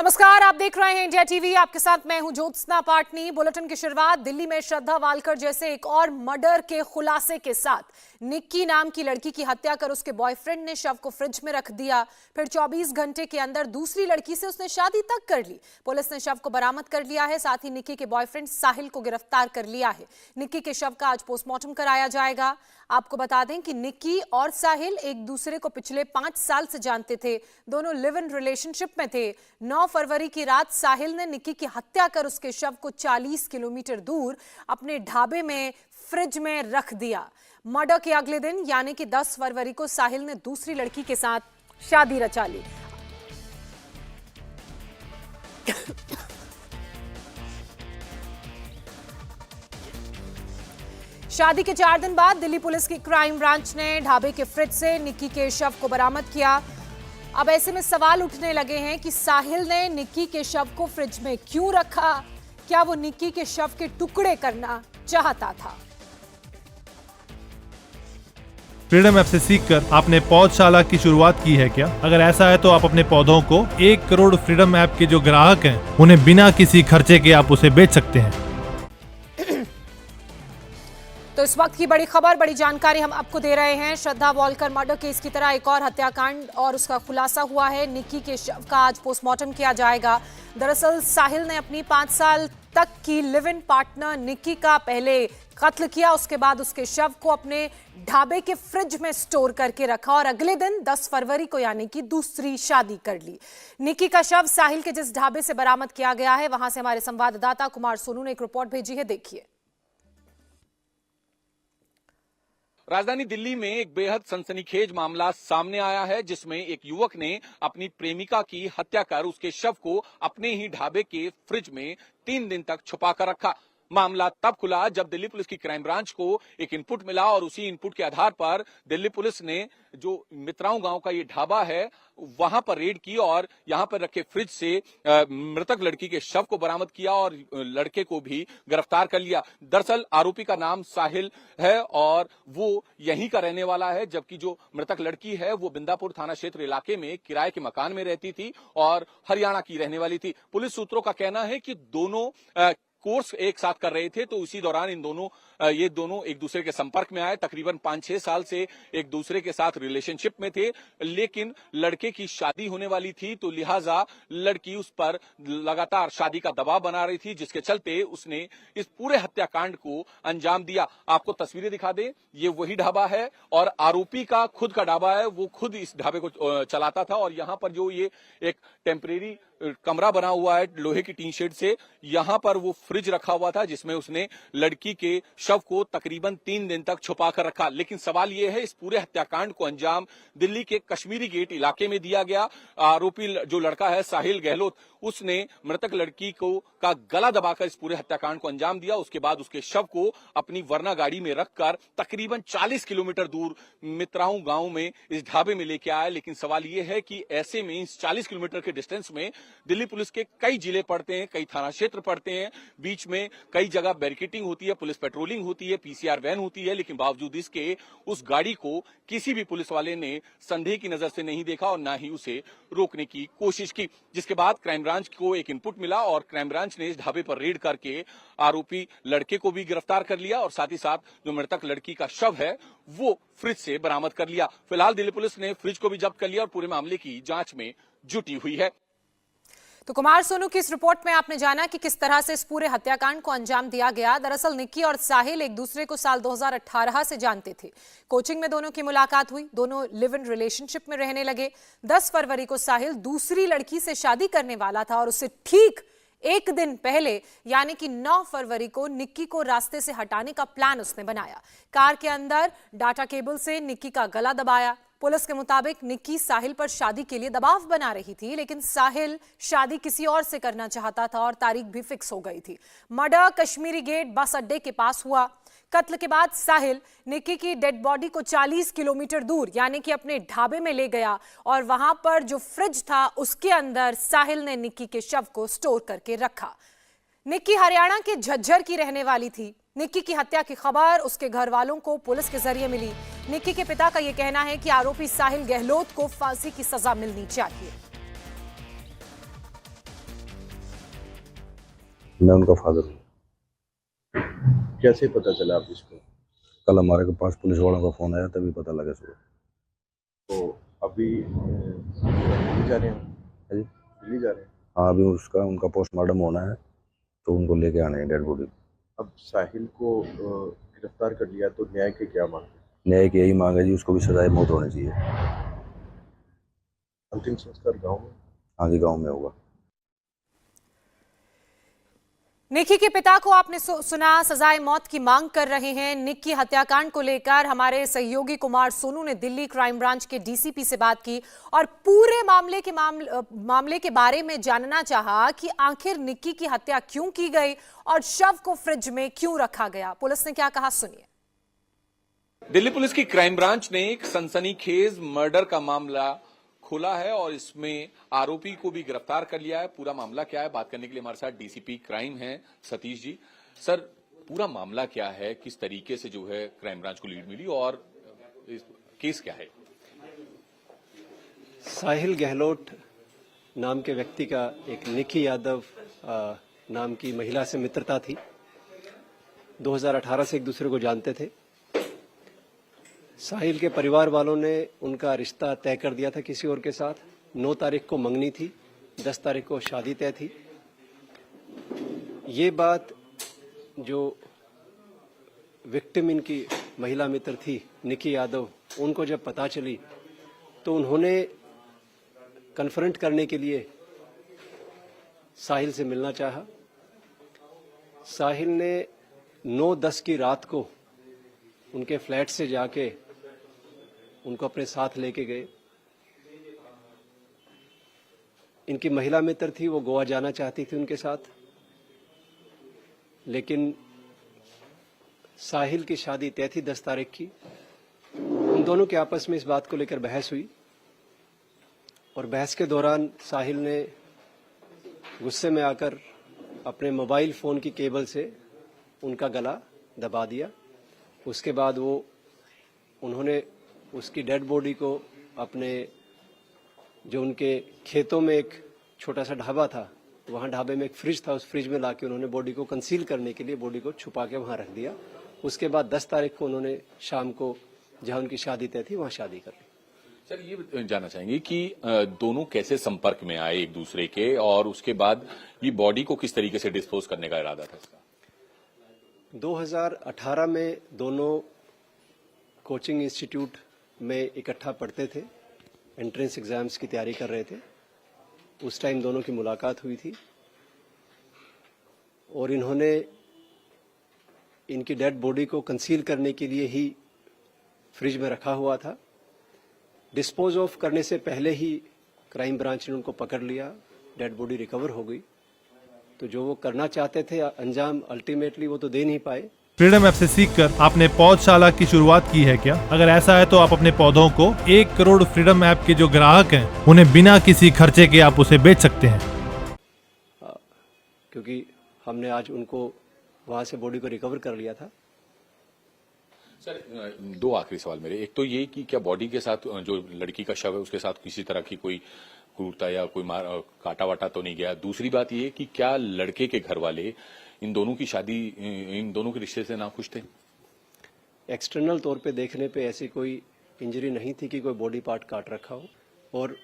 नमस्कार, आप देख रहे हैं इंडिया टीवी। आपके साथ मैं हूं ज्योत्सना पाटनी। बुलेटिन की शुरुआत दिल्ली में श्रद्धा वालकर जैसे एक और मर्डर के खुलासे के साथ। निक्की नाम की लड़की की हत्या कर उसके बॉयफ्रेंड ने शव को फ्रिज में रख दिया, फिर 24 घंटे के अंदर दूसरी लड़की से उसने शादी तक कर ली। पुलिस ने शव को बरामद कर लिया है, साथ ही निक्की के बॉयफ्रेंड साहिल को गिरफ्तार कर लिया है। निक्की के शव का आज पोस्टमार्टम कराया जाएगा। आपको बता दें कि निक्की और साहिल एक दूसरे को पिछले 5 साल से जानते थे। दोनों लिव इन रिलेशनशिप में थे। 9 फरवरी की रात साहिल ने निक्की की हत्या कर उसके शव को 40 किलोमीटर दूर अपने ढाबे में फ्रिज में रख दिया। मर्डर के अगले दिन यानी कि 10 फरवरी को साहिल ने दूसरी लड़की के साथ शादी रचा ली। शादी के 4 दिन बाद दिल्ली पुलिस की क्राइम ब्रांच ने ढाबे के फ्रिज से निक्की के शव को बरामद किया। अब ऐसे में सवाल उठने लगे हैं कि साहिल ने निक्की के शव को फ्रिज में क्यों रखा? क्या वो निक्की के शव के टुकड़े करना चाहता था? फ्रीडम ऐप से सीखकर आपने पौधशाला की शुरुआत की है क्या? अगर ऐसा है तो आप अपने पौधों को 1 करोड़ फ्रीडम ऐप के जो ग्राहक हैं उन्हें बिना किसी खर्चे के आप उसे बेच सकते हैं। तो इस वक्त की बड़ी खबर, बड़ी जानकारी हम आपको दे रहे हैं। श्रद्धा वालकर मर्डर केस की तरह एक और हत्याकांड और उसका खुलासा हुआ है। निक्की के शव का आज पोस्टमार्टम किया जाएगा। दरअसल साहिल ने अपनी 5 साल तक की लिव इन पार्टनर निक्की का पहले कत्ल किया, उसके बाद उसके शव को अपने ढाबे के फ्रिज में स्टोर करके रखा और अगले दिन 10 फरवरी को यानी कि दूसरी शादी कर ली। निक्की का शव साहिल के जिस ढाबे से बरामद किया गया है, वहां से हमारे संवाददाता कुमार सोनू ने एक रिपोर्ट भेजी है, देखिए। राजधानी दिल्ली में एक बेहद सनसनीखेज मामला सामने आया है, जिसमें एक युवक ने अपनी प्रेमिका की हत्या कर उसके शव को अपने ही ढाबे के फ्रिज में 3 दिन तक छुपा कर रखा। मामला तब खुला जब दिल्ली पुलिस की क्राइम ब्रांच को एक इनपुट मिला और उसी इनपुट के आधार पर दिल्ली पुलिस ने जो मित्राओं गांव का ये ढाबा है वहां पर रेड की और यहां पर रखे फ्रिज से मृतक लड़की के शव को बरामद किया और लड़के को भी गिरफ्तार कर लिया। दरअसल आरोपी का नाम साहिल है और वो यहीं का रहने वाला है, जबकि जो मृतक लड़की है वो बिंदापुर थाना क्षेत्र इलाके में किराए के मकान में रहती थी और हरियाणा की रहने वाली थी। पुलिस सूत्रों का कहना है कि दोनों कोर्स एक साथ कर रहे थे, तो इसी दौरान ये दोनों एक दूसरे के संपर्क में आए। तकरीबन 5-6 साल से एक दूसरे के साथ रिलेशनशिप में थे, लेकिन लड़के की शादी होने वाली थी, तो लिहाजा लड़की उस पर लगातार शादी का दबाव बना रही थी, जिसके चलते उसने इस पूरे हत्याकांड को अंजाम दिया। आपको तस्वीरें दिखा दें, ये वही ढाबा है और आरोपी का खुद का ढाबा है, वो खुद इस ढाबे को चलाता था और यहाँ पर जो ये एक टेम्परेरी कमरा बना हुआ है लोहे की टीन शेड से, यहां पर वो फ्रिज रखा हुआ था जिसमें उसने लड़की के शव को तकरीबन 3 दिन तक छुपा कर रखा। लेकिन सवाल ये है, इस पूरे हत्याकांड को अंजाम दिल्ली के कश्मीरी गेट इलाके में दिया गया। आरोपी जो लड़का है साहिल गहलोत, उसने मृतक लड़की को का गला दबाकर इस पूरे हत्याकांड को अंजाम दिया। उसके बाद उसके शव को अपनी वरना गाड़ी में रखकर तकरीबन 40 किलोमीटर दूर मित्राओं गांव में इस ढाबे में लेके आया। लेकिन सवाल ये है कि ऐसे में इस 40 किलोमीटर के डिस्टेंस में दिल्ली पुलिस के कई जिले पड़ते हैं, कई थाना क्षेत्र पड़ते हैं, बीच में कई जगह बैरिकेटिंग होती है, पुलिस पेट्रोलिंग होती है, पीसीआर वैन होती है, लेकिन बावजूद इसके उस गाड़ी को किसी भी पुलिस वाले ने संदेह की नजर से नहीं देखा और ना ही उसे रोकने की कोशिश की। जिसके बाद क्राइम ब्रांच को एक इनपुट मिला और क्राइम ब्रांच ने इस ढाबे पर रेड करके आरोपी लड़के को भी गिरफ्तार कर लिया और साथ ही साथ जो मृतक लड़की का शव है वो फ्रिज से बरामद कर लिया। फिलहाल दिल्ली पुलिस ने फ्रिज को भी जब्त कर लिया और पूरे मामले की जांच में जुटी हुई है। तो कुमार सोनू की इस रिपोर्ट में आपने जाना कि किस तरह से इस पूरे हत्याकांड को अंजाम दिया गया। दरअसल निक्की और साहिल एक दूसरे को साल 2018 से जानते थे। कोचिंग में दोनों की मुलाकात हुई, दोनों लिव इन रिलेशनशिप में रहने लगे। 10 फरवरी को साहिल दूसरी लड़की से शादी करने वाला था और उससे ठीक एक दिन पहले यानी कि 9 फरवरी को निक्की को रास्ते से हटाने का प्लान उसने बनाया। कार के अंदर डाटा केबल से निक्की का गला दबाया। पुलिस के मुताबिक निक्की साहिल पर शादी के लिए दबाव बना रही थी, लेकिन साहिल शादी किसी और से करना चाहता था और तारीख भी फिक्स हो गई थी। मर्डर कश्मीरी गेट बस अड्डे के पास हुआ। कत्ल के बाद साहिल निक्की की डेड बॉडी को 40 किलोमीटर दूर यानी कि अपने ढाबे में ले गया और वहां पर जो फ्रिज था उसके अंदर साहिल ने निक्की के शव को स्टोर करके रखा। निक्की हरियाणा के झज्जर की रहने वाली थी। निक्की की हत्या की खबर उसके घर वालों को पुलिस के जरिए मिली। निक्की के पिता का यह कहना है कि आरोपी साहिल गहलोत को फांसी की सजा मिलनी चाहिए। मैं उनका फादर हूँ। कैसे पता चला आप इसको? कल हमारे पास पुलिस वालों का फ़ोन आया, तभी पता लगा सुबह। तो अभी दिल्ली जा रहे हैं? है जी? दिल्ली जा रहे हैं? हाँ, अभी उनका पोस्टमार्टम होना है, तो उनको लेके आने हैं डेड बॉडी। अब साहिल को गिरफ्तार कर लिया तो न्याय की क्या मांग है? न्याय की यही मांग है जी, उसको भी सजाए मौत होनी चाहिए। अंतिम संस्कार गाँव में? हाँ जी, गाँव में होगा। निक्की के पिता को आपने सुना, सजाए मौत की मांग कर रहे हैं। निक्की हत्याकांड को लेकर हमारे सहयोगी कुमार सोनू ने दिल्ली क्राइम ब्रांच के डीसीपी से बात की और पूरे मामले के बारे में जानना चाहा कि आखिर निक्की की हत्या क्यों की गई और शव को फ्रिज में क्यों रखा गया। पुलिस ने क्या कहा, सुनिए। दिल्ली पुलिस की क्राइम ब्रांच ने एक सनसनीखेज मर्डर का मामला खोला है और इसमें आरोपी को भी गिरफ्तार कर लिया है। पूरा मामला क्या है, बात करने के लिए हमारे साथ डीसीपी क्राइम हैं सतीश जी। सर, पूरा मामला क्या है, किस तरीके से जो है क्राइम ब्रांच को लीड मिली और केस क्या है? साहिल गहलोत नाम के व्यक्ति का एक निक्की यादव नाम की महिला से मित्रता थी। 2018 से एक दूसरे को जानते थे। साहिल के परिवार वालों ने उनका रिश्ता तय कर दिया था किसी और के साथ। 9 तारीख को मंगनी थी, 10 तारीख को शादी तय थी। ये बात जो विक्टिम इनकी महिला मित्र थी निक्की यादव, उनको जब पता चली तो उन्होंने कन्फ्रंट करने के लिए साहिल से मिलना चाहा। साहिल ने 9-10 की रात को उनके फ्लैट से जाके उनको अपने साथ लेके गए। इनकी महिला मित्र थी, वो गोवा जाना चाहती थी उनके साथ, लेकिन साहिल की शादी तय थी 10 तारीख की। उन दोनों के आपस में इस बात को लेकर बहस हुई और बहस के दौरान साहिल ने गुस्से में आकर अपने मोबाइल फोन की केबल से उनका गला दबा दिया। उसके बाद उन्होंने उसकी डेड बॉडी को अपने जो उनके खेतों में एक छोटा सा ढाबा था, वहाँ ढाबे में एक फ्रिज था, उस फ्रिज में लाके उन्होंने बॉडी को कंसील करने के लिए बॉडी को छुपा के वहाँ रख दिया। उसके बाद 10 तारीख को उन्होंने शाम को जहाँ उनकी शादी तय थी वहाँ शादी कर ली। सर, ये जानना चाहेंगे कि दोनों कैसे संपर्क में आए एक दूसरे के और उसके बाद ये बॉडी को किस तरीके से डिस्पोज करने का इरादा था इसका? 2018 में दोनों कोचिंग इंस्टीट्यूट में इकट्ठा पढ़ते थे, एंट्रेंस एग्जाम्स की तैयारी कर रहे थे। उस टाइम दोनों की मुलाकात हुई थी और इन्होंने इनकी डेड बॉडी को कंसील करने के लिए ही फ्रिज में रखा हुआ था। डिस्पोज ऑफ करने से पहले ही क्राइम ब्रांच ने उनको पकड़ लिया, डेड बॉडी रिकवर हो गई। तो जो वो करना चाहते थे अंजाम अल्टीमेटली वो तो दे नहीं पाए। फ्रीडम ऐप से सीखकर आपने पौधशाला की शुरुआत की है क्या? अगर ऐसा है तो आप अपने पौधों को 1 करोड़ फ्रीडम ऐप के जो ग्राहक हैं उन्हें बिना किसी खर्चे के आप उसे बेच सकते हैं। क्योंकि हमने आज उनको वहां से बॉडी को रिकवर कर लिया था। सर, 2 आखिरी सवाल मेरे। एक तो ये कि क्या बॉडी के साथ जो लड़की का शव है उसके साथ किसी तरह की कोई क्रूरता या कोई काटा वाटा तो नहीं गया? दूसरी बात ये कि क्या लड़के के घर वाले इन दोनों की शादी, इन दोनों के रिश्ते से नाखुश थे? एक्सटर्नल तौर पे देखने पे ऐसी कोई इंजरी नहीं थी कि कोई बॉडी पार्ट काट रखा हो। और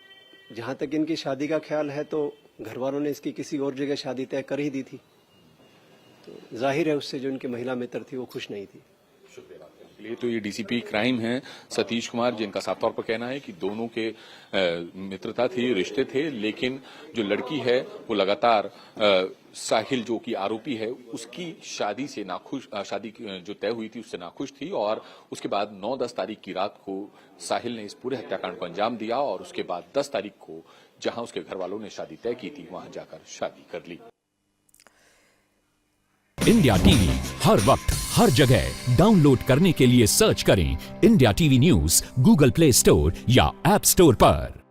जहां तक इनकी शादी का ख्याल है तो घर वालों ने इसकी किसी और जगह शादी तय कर ही दी थी, तो जाहिर है उससे जो इनकी महिला मित्र थी वो खुश नहीं थी। शुक्रिया बात करने के लिए। तो ये डीसीपी क्राइम हैं सतीश कुमार, जिनका साफ तौर पर कहना है कि दोनों के मित्रता थी, रिश्ते थे, लेकिन जो लड़की है वो लगातार साहिल जो कि आरोपी है उसकी शादी से नाखुश, शादी जो तय हुई थी उससे नाखुश थी। और उसके बाद 9-10 तारीख की रात को साहिल ने इस पूरे हत्याकांड को अंजाम दिया और उसके बाद 10 तारीख को जहां उसके घर वालों ने शादी तय की थी वहां जाकर शादी कर ली। इंडिया टीवी हर वक्त हर जगह डाउनलोड करने के लिए सर्च करें India TV news Google play store या ऐप स्टोर पर।